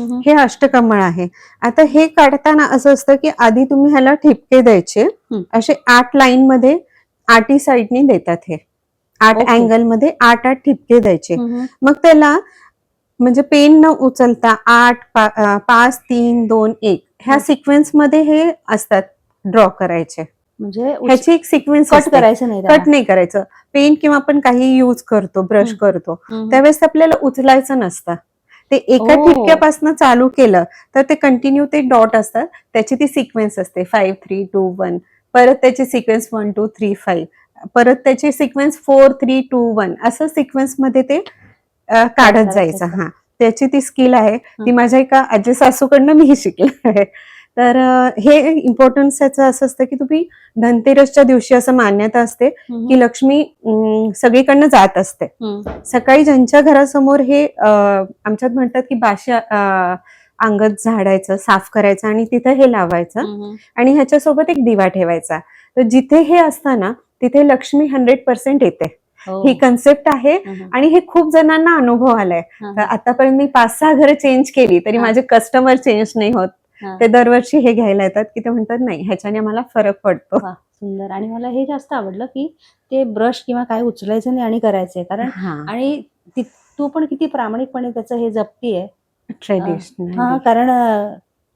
हम्म. हे अष्टकमळ आहे. आता हे काढताना असं असतं की आधी तुम्ही ह्याला ठिपके द्यायचे. असे 8 लाईन मध्ये 8 साईडनी देतात हे. 8 ओके. अँगल मध्ये 8 ठिपके द्यायचे. हम्म. मग त्याला म्हणजे पेन न उचलता 8 5 3 2 1 ह्या सिक्वेन्स मध्ये हे असतात ड्रॉ करायचे. म्हणजे ह्याची एक सिक्वेन्स कट असते. करायचं नाही त्याला. कट नाही करायचं. पेन किंवा आपण काही यूज करतो, ब्रश करतो, हम्म. त्यावेळेस आपल्याला उचलायचं नसतं. ते एका ओ. ठिपक्यापासून चालू केलं तर ते कंटिन्यू ते डॉट असतात, त्याची ती सिक्वेन्स असते 5 3 2 1. परत त्याची सिक्वेन्स 1 2 3 5. परत त्याची सिक्वेन्स 4 3 2 1 असं सिक्वेन्स मध्ये ते काढत जायचं. हा, त्याची ती स्किल आहे. ती माझ्या एका आजी सासूकडनं मी शिकले आहे. तर हे इम्पॉर्टन्स याचं असं असतं की तुम्ही धनतेरसच्या दिवशी असं मान्यता असते की लक्ष्मी सगळीकडनं जात असते. सकाळी ज्यांच्या घरासमोर हे आमच्यात म्हणतात की बाशी अंगत झाडायचं, साफ करायचं आणि तिथे हे लावायचं आणि ह्याच्यासोबत एक दिवा ठेवायचा. तर जिथे हे असतं ना तिथे लक्ष्मी 100% येते. ही कन्सेप्ट आहे आणि हे खूप जणांना अनुभव आलाय. आतापर्यंत मी 5-6 घरं चेंज केली तरी माझे कस्टमर चेंज नाही होत. ते दरवर्षी हे घ्यायला येतात की ते म्हणतात नाही ह्याच्याने आम्हाला फरक पडतो. सुंदर. आणि मला हे जास्त आवडलं की ते ब्रश किंवा काय उचलायचं नाही आणि करायचंय. कारण आणि तू पण किती प्रामाणिकपणे त्याचं हे जपतीये. ट्रेडिशनल. कारण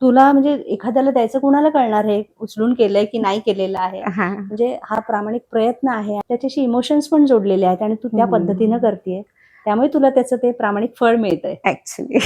तुला म्हणजे एखाद्याला द्यायचं कुणाला कळणार हे उचलून केलंय की नाही केलेलं आहे. म्हणजे हा प्रामाणिक प्रयत्न आहे. त्याच्याशी इमोशन्स पण जोडलेले आहेत आणि तू त्या पद्धतीनं करतेय. त्यामुळे तुला त्याचं ते प्रामाणिक फळ मिळतंय. ऍक्च्युली